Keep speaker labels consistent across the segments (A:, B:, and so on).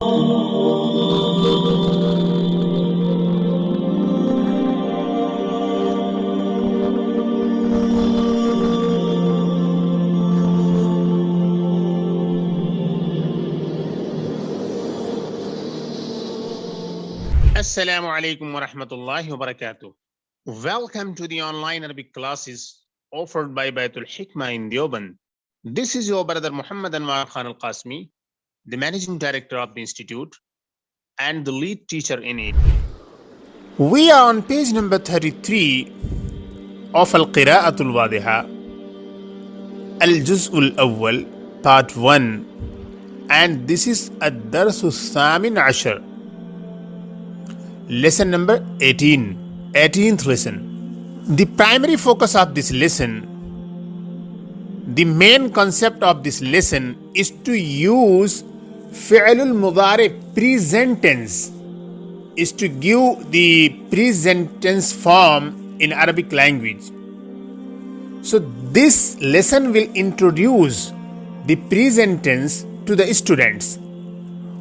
A: Assalamu alaikum wa rahmatullahi wa barakatuh. Welcome to the online Arabic classes offered by Bayt al-Hikmah in Deoband. This is your brother Mufti Anwar Khan al-Qasmi, the managing director of the institute and the lead teacher in it. We are on page number 33 of Al-Qira'atul al-Wadihah, Al-Juz'ul Awwal, part 1, and this is Ad-Darsu Thamin Ashar. Lesson number 18, 18th lesson. The primary focus of this lesson, the main concept of this lesson is to use fi'lul mudari present tense, is to give the present tense form in Arabic language. So this lesson will introduce the present tense to the students.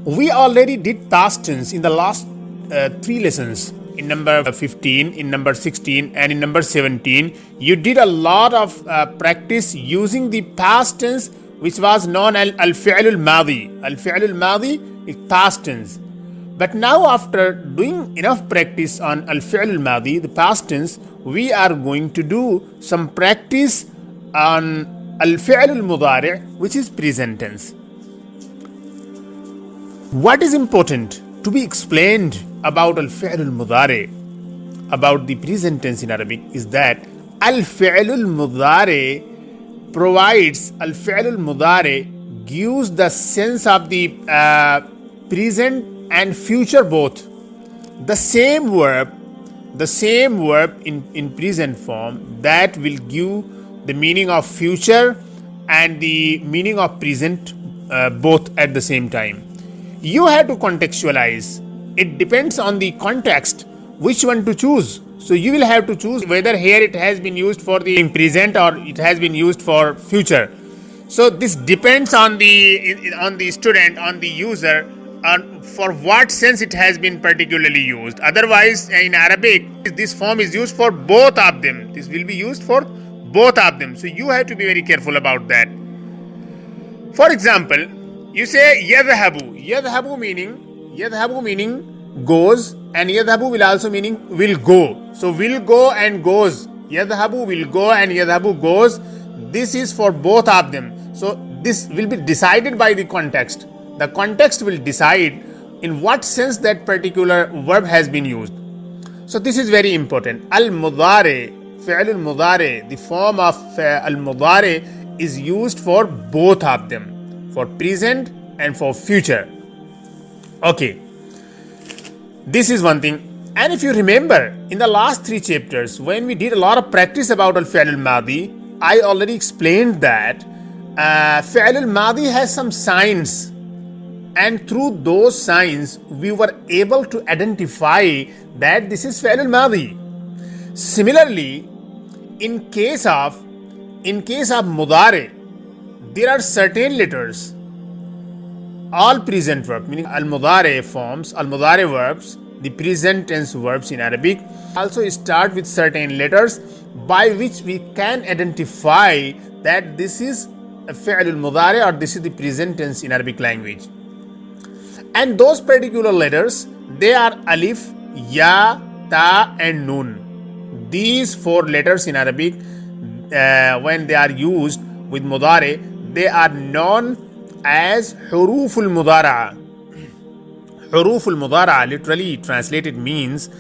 A: We already did past tense in the last 3 lessons, in number 15, in number 16 and in number 17. You did a lot of practice using the past tense, which was known as al-fi'l al-madi. Al-fi'l al-madi is past tense. But now after doing enough practice on al-fi'l al-madi, the past tense, we are going to do some practice on al-fi'l al-mudari', which is present tense. What is important to be explained about al-fi'l al-mudari', about the present tense in Arabic, is that al-fi'l al-mudari' provides, al-fi'l al-mudari' gives the sense of the present and future both. The same verb in present form, that will give the meaning of future and the meaning of present both at the same time. You have to contextualize. It depends on the context which one to choose. So you will have to choose whether here it has been used for the present or it has been used for future. So this depends on the student, on the user, on for what sense it has been particularly used. Otherwise, in Arabic, this form is used for both of them. This will be used for both of them. So you have to be very careful about that. For example, you say yadhabu. Yadhabu meaning goes, and yadhabu will also meaning will go. So will go and goes. Yadhabu will go and yadhabu goes. This is for both of them. So this will be decided by the context. The context will decide in what sense that particular verb has been used. So this is very important. Al-mudari, fi'l al-mudari, the form of al-mudari is used for both of them, for present and for future. Okay, this is one thing. And if you remember, in the last 3 chapters, when we did a lot of practice about al-fi'l al-madi, I already explained that fi'l al-madi has some signs, and through those signs we were able to identify that this is fi'l al-madi. Similarly, in case of mudari, there are certain letters. All present verbs, meaning al-mudari forms, al-mudari verbs, the present tense verbs in Arabic, also start with certain letters by which we can identify that this is a fi'l al-mudari or this is the present tense in Arabic language. And those particular letters, they are alif, ya, ta and nun. These 4 letters in Arabic, when they are used with mudari, they are known as huruf al-mudara'a. Huruf al-mudara'a literally translated means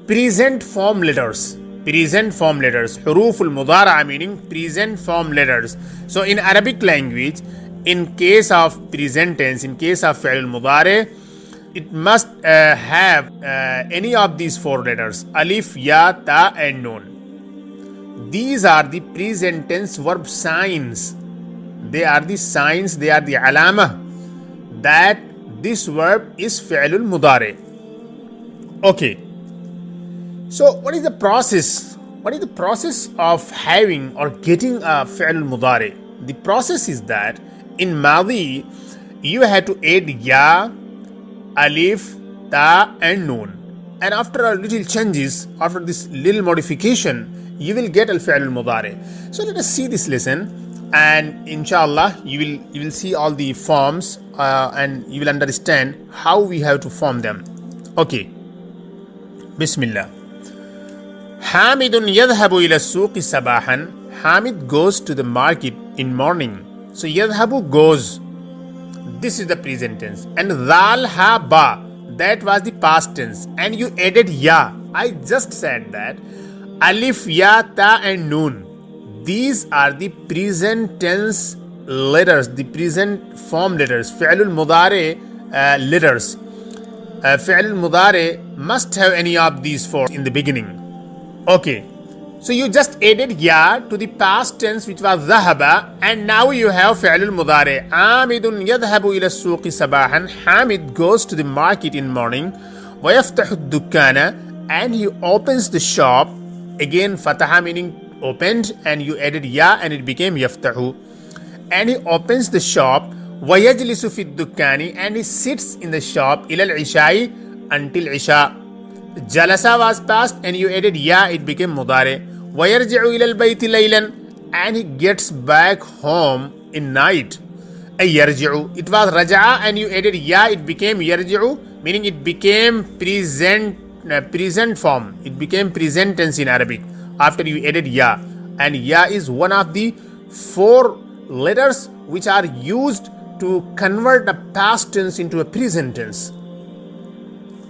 A: present form letters. Present form letters. Huruf al-mudara'a meaning present form letters. So in Arabic language, in case of present tense, in case of fi'l al-mudari, it must have any of these 4 letters: alif, ya, ta and nun. These are the present tense verb signs. They are the signs, they are the alama that this verb is fi'l al-mudari. Okay. So what is the process? What is the process of having or getting a fi'l al-mudari? The process is that in Madi, you have to add ya alif, ta and noon. And after a little changes, after this little modification, you will get al-fi'l al-mudari. So let us see this lesson, and inshallah you will see all the forms and you will understand how we have to form them. Okay. Bismillah. Hamidun yadhabu ila suqi sabahan. Hamid goes to the market in morning. So yadhabu goes. This is the present tense. And dhal ha ba, that was the past tense. And you added ya. I just said that. Alif, ya, ta and noon. These are the present tense letters, the present form letters, fi'l al-mudari letters. Fi'l al-mudari must have any of these four in the beginning. Okay. So you just added ya to the past tense which was dhahaba, and now you have fi'l al-mudari. Amidun yadhabu ila suqi sabahan. Hamid goes to the market in morning. Wa yaftahu ad-dukkana, and he opens the shop. Again, fataha meaning opened, and you added ya and it became yaftahu. And he opens the shop. Wa yajlisu fi ad-dukkani, and he sits in the shop ila al-ishai, until isha. Jalasa was past and you added ya, it became mudari. وَيَرْجِعُ إِلَى الْبَيْتِ لَيْلًا, and he gets back home in night. يَرْجِعُ, it was raja'a and you added ya, it became yarji'u, meaning it became present form. It became present tense in Arabic after you added ya. And ya is one of the four letters which are used to convert a past tense into a present tense.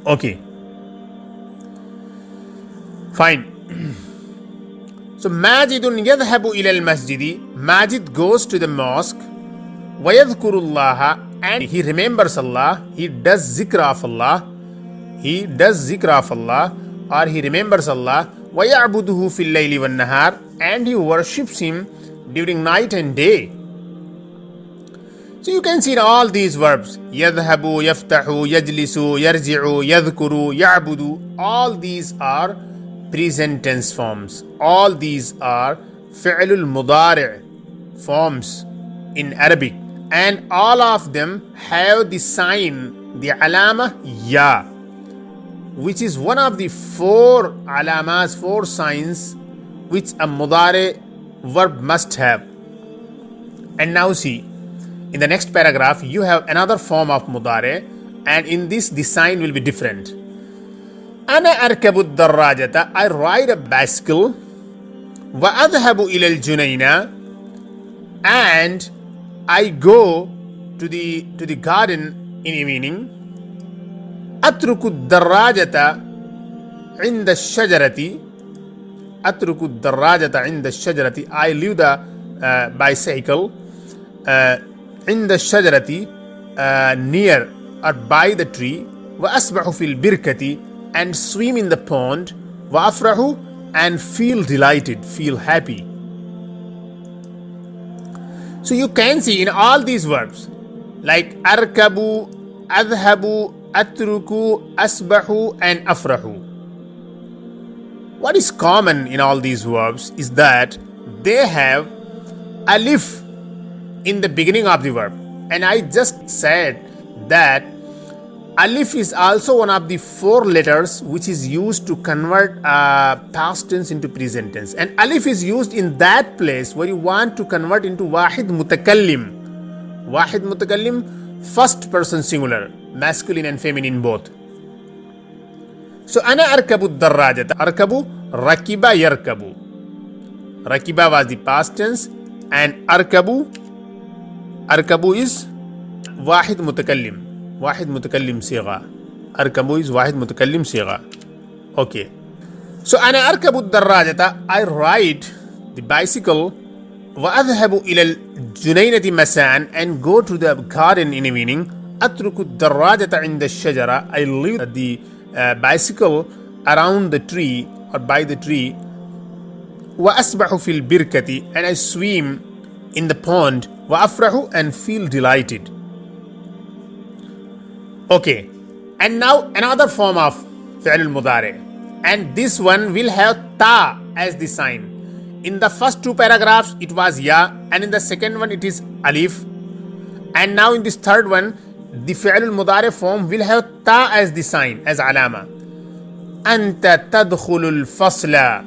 A: Okay. Fine. So Majidun yadhabu ila al-masjidi. Majid goes to the mosque. Wa yadhkurullaha, and he remembers Allah. He does zikr of Allah. He does zikr of Allah, or he remembers Allah. Wa ya'buduhu fil layli wan nahar, and he worships him during night and day. So you can see in all these verbs, yadhabu, yaftahu, yajlisu, yarji'u, yadhkuru, ya'budu, all these are present tense forms. All these are fi'l al-mudari' forms in Arabic, and all of them have the sign, the alama ya, which is one of the four alamas, four signs which a mudari verb must have. And now see, in the next paragraph you have another form of mudari, and in this the sign will be different. Ana arkabu ad-darrajata, I ride a bicycle. Wa adhabu ila al-junayna, and I go to the garden in evening. Atruku ad-darrajata inda ash-shajarati. Atruku ad-darrajata inda ash-shajarati, I leave the bicycle inda ash-shajarati, near or by the tree. Wa asbahu fil birkati, and swim in the pond. Wa afrahu, and feel delighted, feel happy. So you can see in all these verbs like arkabu, adhabu, atruku, asbahu and afrahu, what is common in all these verbs is that they have alif in the beginning of the verb. And I just said that alif is also one of the four letters which is used to convert past tense into present tense. And alif is used in that place where you want to convert into wahid mutakallim. Wahid mutakallim, first person singular, masculine and feminine both. So ana arkabu darrajata. Arkabu, rakiba yarkabu. Rakiba was the past tense, and arkabu is wahid mutakallim. Wahid mutakallim sigha. Arkabu is wahid mutakallim sigha. Okay. So ana arkabu darrajata, I ride the bicycle. Wa adhabu ila al-junaynati masan, and go to the garden in evening. Atruku darrajata inda ash-shajara, I leave the bicycle around the tree or by the tree. Wa asbahu fil birkati, and I swim in the pond. Wa afrahu, and feel delighted. Okay, and now another form of fi'l al-mudari, and this one will have ta as the sign. In the first two paragraphs it was ya, and in the second one it is alif, and now in this third one the fi'l al-mudari form will have ta as the sign, as alama. Anta tadkhulul fasla.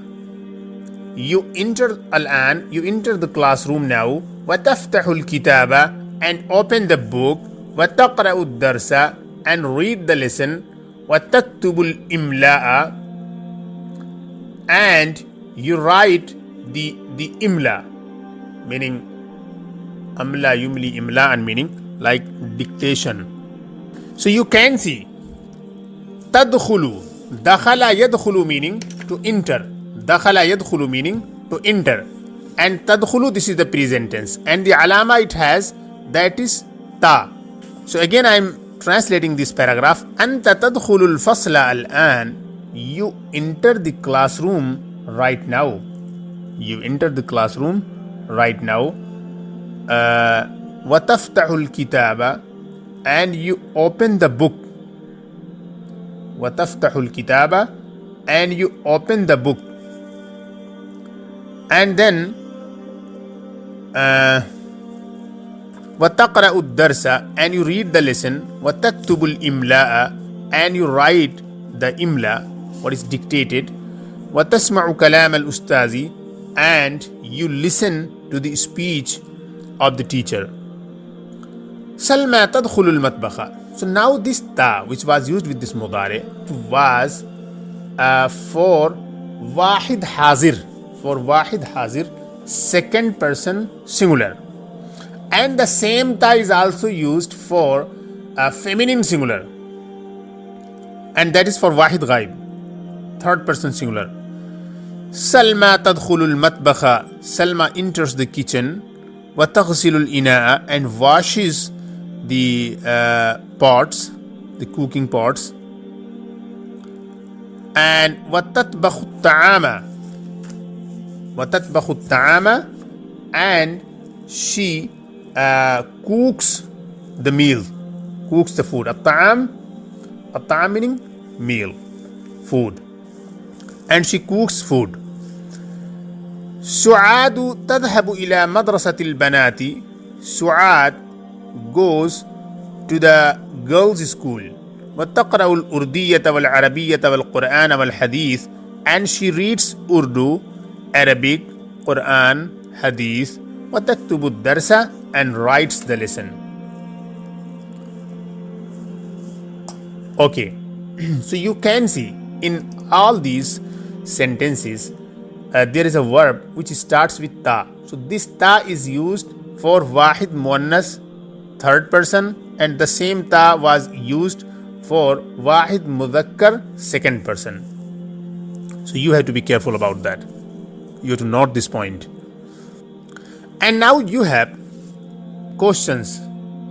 A: You enter al-an, you enter the classroom now. Wa taftahul kitaba, and open the book. Wa taqra'ud darsa, and read the lesson. Wa taktubul imla'a, and you write the imla, meaning amla yumli imla, and meaning like dictation. So you can see tadkhulu, dakhala yadkhulu meaning to enter, dakhala yadkhulu meaning to enter, and tadkhulu, this is the present tense, and the alama it has, that is ta. So again I am translating this paragraph. Anta tadkhulul fasla al-an, you enter the classroom right now. You enter the classroom right now. وَتَفْتَحُ الْكِتَابَ, and you open the book. وَتَفْتَحُ الْكِتَابَ, and you open the book. And then وَتَقْرَأُ الدَّرْسَ, and you read the lesson. وَتَكْتُبُ الْإِمْلَاءَ, and you write the imla, what is dictated. وَتَسْمَعُ كَلَامَ الْأُسْتَاذِ, and you listen to the speech of the teacher. Salma tadkhulul matbakha. So now this ta, which was used with this mudari, was for wahid hazir, second person singular. And the same ta is also used for feminine singular, and that is for wahid ghaib, third person singular. Salma tadkhulul matbakha, Salma enters the kitchen. Wa taghsilul ina'a, and washes the pots, the cooking pots. And wa tatbakhu ta'ama, and she cooks the meal, cooks the food. At-ta'am meaning meal, food, and she cooks food. Su'adu tadhabu ila madrasatil banati. Su'ad goes to the girls' school. وَتَقْرَأُ الْأُرْدِيَّةَ وَالْعَرَبِيَّةَ وَالْقُرْآنَ وَالْحَدِيث, and she reads Urdu, Arabic, Quran, Hadith. وَتَكْتُبُ الدَّرْسَ, and writes the lesson. Okay, so you can see in all these sentences there is a verb which starts with ta. So this ta is used for wahid muannas, third person, and the same ta was used for wahid mudhakkar, second person. So you have to be careful about that. You have to note this point. And now you have questions.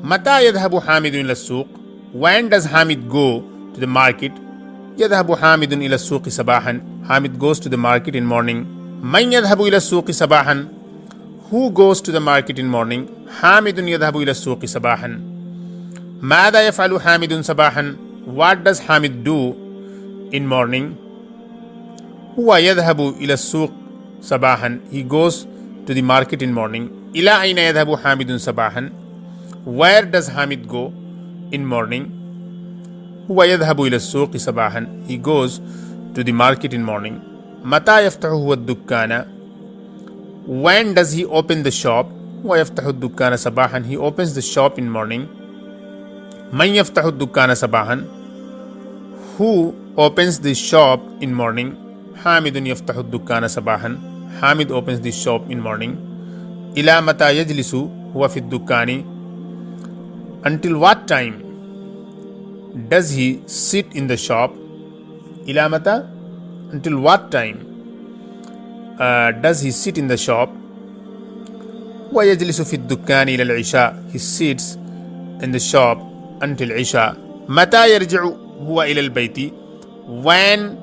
A: Mata yadhabu Hamidun ila suq? When does Hamid go to the market? Yadhabu Hamidun ila suqi sabahan. Hamid goes to the market in morning. Man yadhabu ila suqi sabahan? Who goes to the market in morning? Hamidun yadhabu ila suqi sabahan. Mada yaf'alu Hamidun sabahan? What does Hamid do in morning? Huwa yadhabu ila suq sabahan. He goes to the market in morning. Ila aina yadhabu Hamidun sabahan? Where does Hamid go in morning? Huwa yadhabu ila suqi sabahan. He goes to the market in morning. Mata yaftahu huwa ad-dukkana? When does he open the shop? Huwa yaftahu ad-dukkana sabahan. He opens the shop in morning. Man yaftahu ad-dukkana sabahan? Who opens the shop in morning? Hamidun yaftahu ad-dukkana sabahan. Hamid opens the shop in morning. Ila mata yajlisu huwa fi ad-dukkani? Until what time does he sit in the shop? Ila mata? Until what time does he sit in the shop? Wa yajlisu fi ad-dukkani ila al-isha. He sits in the shop until isha. Mata yarji'u huwa ila al-bayti? When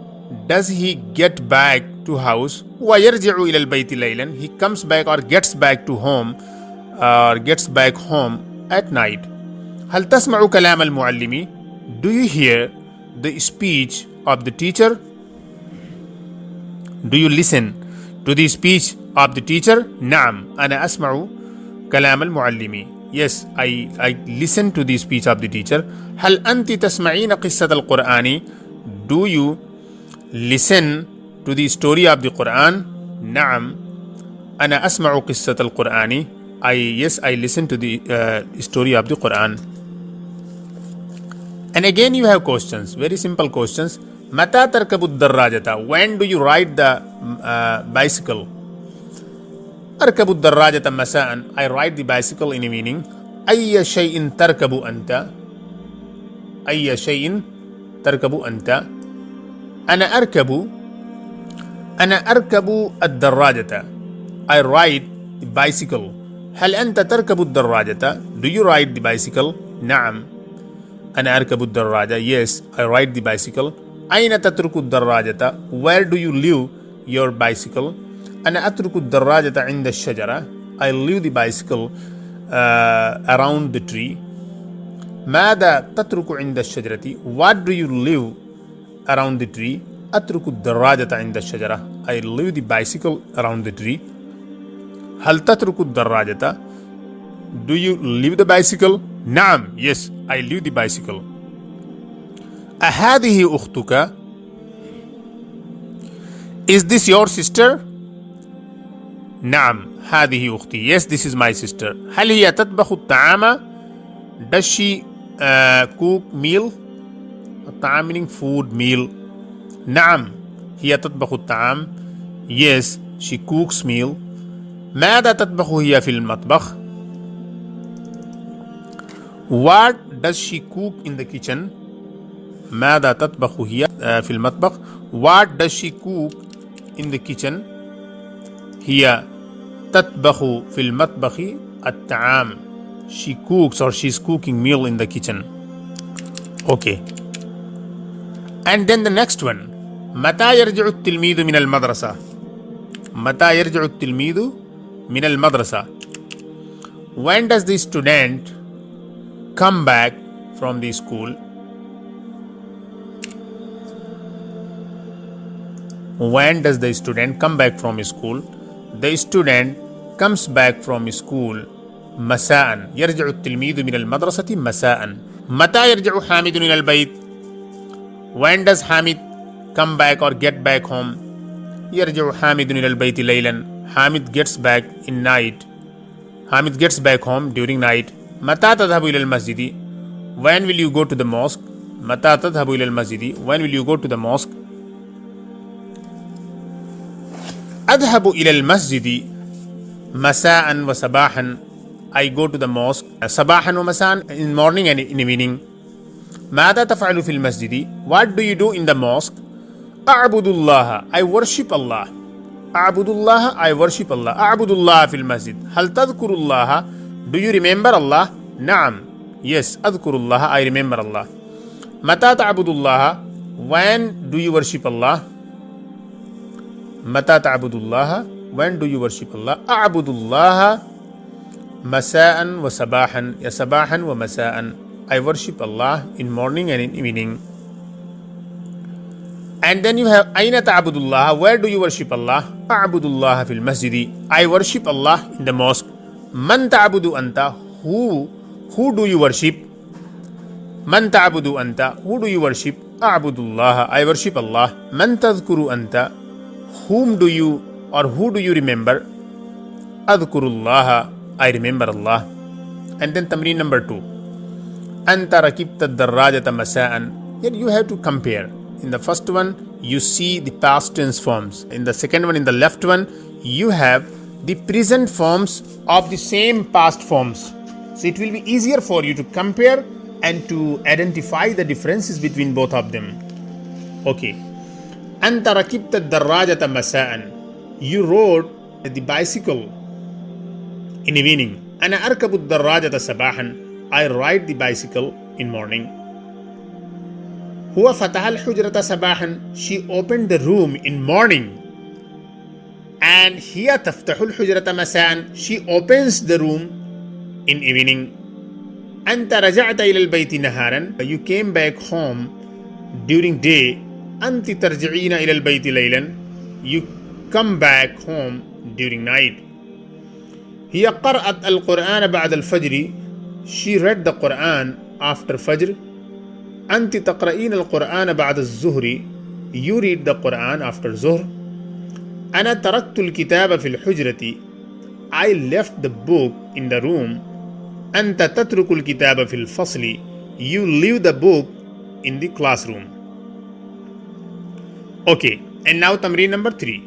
A: does he get back to house? Wa yarji'u ila al-bayti laylan? He comes back or gets back to home or gets back home at night. Hal tasma'u kalam al-muallimi? Do you hear the speech of the teacher? Do you listen to the speech of the teacher? Naam, ana asma'u kalam al-muallimi. Yes, I listen to the speech of the teacher. هل أنت تسمعين قصة القرآن? Do you listen to the story of the Quran? نعم أنا أسمع قصة القرآن. Yes, I listen to the story of the Quran. And again you have questions, very simple questions. متى تركب الدراجة? When do you ride the bicycle? أركب الدراجة مساء. I ride the bicycle in the evening. أي شيء تركب أنت? أي شيء تركب أنت؟ أنا أركب الدراجة. I ride the bicycle. هل أنت تركب الدراجة? Do you ride the bicycle? نعم أنا أركب الدراجة. Yes, I ride the bicycle. أين تترك الدراجة? Where do you leave your bicycle? أنا أترك الدراجة عند الشجرة. I leave the bicycle around the tree. ماذا تترك عند الشجرة? What do you leave around the tree? أترك الدراجة عند الشجرة. I leave the bicycle around the tree. هل تترك الدراجة? Do you leave the bicycle? نعم. Yes, I leave the bicycle. أهذه أختك? Is this your sister? نعم هذه أختي. Yes, this is my sister. هل هي تطبخ الطعام? Does she cook meal? الطعام meaning food, meal. نعم هي تطبخ الطعام. Yes, she cooks meal. ماذا تطبخ هي في المطبخ? What does she cook in the kitchen? ماذا تطبخ هي في المطبخ? What does she cook in the kitchen? هي تطبخ في المطبخ الطعام. She cooks or she's cooking meal in the kitchen. Okay. And then the next one. متى يرجع التلميذ من المدرسة? متى يرجع التلميذ من المدرسة? When does the student come back from the school? When does the student come back from school? The student comes back from school مساء. يرجع التلميذ من المدرسة مساء. متى يرجع حامد إلى البيت? When does Hamid come back or get back home? يرجع حامد إلى البيت ليلا. Hamid gets back in night. Hamid gets back home during night. متى تذهب إلى المسجد? When will you go to the mosque? متى تذهب إلى المسجد? When will you go to the mosque? أذهب إلى المسجد مساء وصباحا. I go to the mosque صباحا ومساء, in morning and in evening. ماذا تفعل في المسجد? What do you do in the mosque? أعبد الله. I worship Allah. أعبد الله. I worship Allah. أعبد الله في المسجد. هل تذكر الله? Do you remember Allah? نعم. Yes, أذكر الله. I remember Allah. متى تعبد الله? When do you worship Allah? متى تعبد الله? When do you worship Allah? أعبد الله مساء وصباحا. يا صباحا ومساء. I worship Allah in morning and in evening. And then you have أين تعبد الله? Where do you worship Allah? أعبد الله في المسجد. I worship Allah in the mosque. من تعبد أنت? Who do you worship? من تعبد أنت? Who do you worship? أعبد الله. I worship Allah. من تذكر أنت? Whom do you or who do you remember? أذكر الله. I remember Allah. And then تمرين number 2. أنت ركبت الدراجة مساء. Here you have to compare. In the first one, you see the past tense forms. In the second one, in the left one, you have the present forms of the same past forms. So it will be easier for you to compare and to identify the differences between both of them. Okay. أنت ركبت الدراجة مساء. You rode the bicycle in the evening. أنا أركب الدراجة صباحا. I ride the bicycle in morning. هو فتح الحجرة صباحا. She opened the room in morning. And هي تفتح الحجرة مساء. She opens the room in evening. أنت رجعت إلى البيت نهارا. You came back home during day. أنت ترجعين إلى البيت ليلا. You come back home during night. هي قرأت القرآن بعد الفجر. She read the Quran after Fajr. أنت تقرأين القرآن بعد الظهر. You read the Quran after Zuhr. أنا تركت الكتاب في الحجرة. I left the book in the room. أنت تترك الكتاب في الفصل. You leave the book in the classroom. Okay, and now tamreen number 3.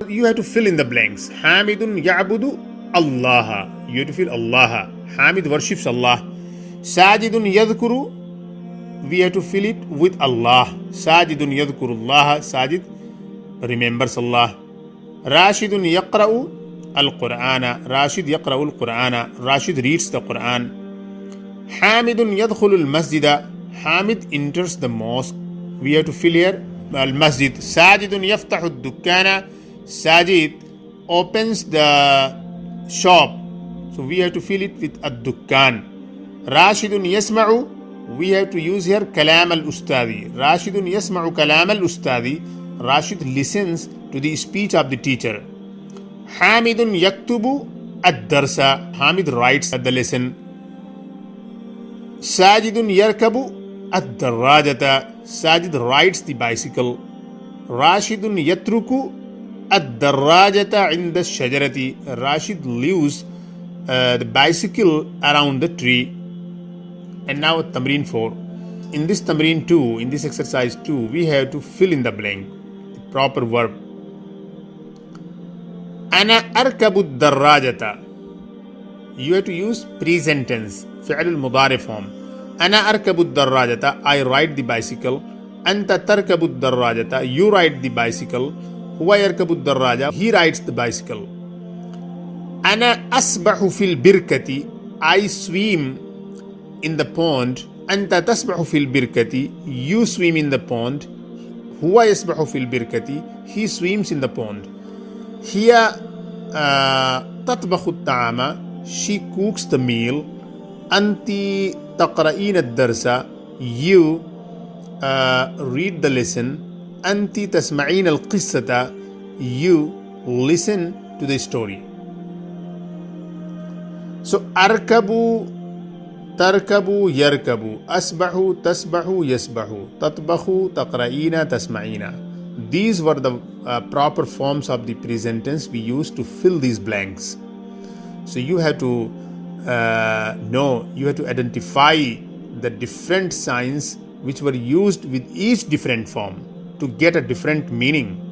A: You have to fill in the blanks. Hamidun ya'budu Allah. You have to fill Allah. Hamid worships Allah. Sajidun yadhkuru. We have to fill it with Allah. Sajidun yadhkurullah. Sajid remembers Allah. Rashidun yaqra'u al-Qur'ana. Rashid yaqra'u al-Qur'ana. Rashid reads the Quran. Hamidun yadkhulu al-masjida. Hamid enters the mosque. We have to fill here al-masjid. Sajidun yaftahu ad-dukkana. Sajid opens the shop. So we have to fill it with ad-dukkan. Rashidun yasma'u. We have to use here kalam al-ustadi. Rashidun yasma'u kalam al-ustadi. Rashid listens to the speech of the teacher. Hamidun yaktubu ad-darsa. Hamid writes the lesson. Sajidun yarkabu ad-darrajata. Sajid rides the bicycle. Rashidun yatruku ad-darrajata inda shajarati. Rashid leaves the bicycle around the tree. And now tamreen 4. In this tamreen 2, in this exercise 2, we have to fill in the blank, the proper verb. Ana arkabu ad-darrajata. You have to use present tense, fi'l al-mudari form. Ana arkabu ad-darrajata. I ride the bicycle. Anta tarkabu ad-darrajata. You ride the bicycle. Huwa yarkabu ad-darraja. He rides the bicycle. Ana asbahu fil birkati. I swim in the pond. Anta tasbahu fil birkati. You swim in the pond. Huwa yasbahu fil birkati. He swims in the pond. Hiya tatbakhu at-ta'ama. She cooks the meal. Anti taqra'in ad-darsa. You read the lesson. Anti tasma'in al-qissata. You listen to the story. So arkabu, tarkabu, yarkabu, asbahu, tasbahu, yasbahu, tatbahu, taqra'ina, tasma'ina. These were the proper forms of the present tense we used to fill these blanks. So you have to know, you have to identify the different signs which were used with each different form to get a different meaning.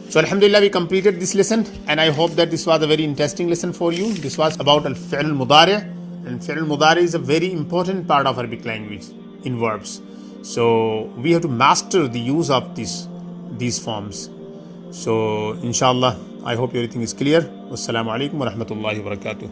A: So Alhamdulillah, we completed this lesson, and I hope that this was a very interesting lesson for you. This was about al-fi'l al-mudari', and fi'l al-mudari' is a very important part of Arabic language in verbs. So we have to master the use of these forms. So inshallah, I hope everything is clear. Wassalamu alaikum wa rahmatullahi wa barakatuh.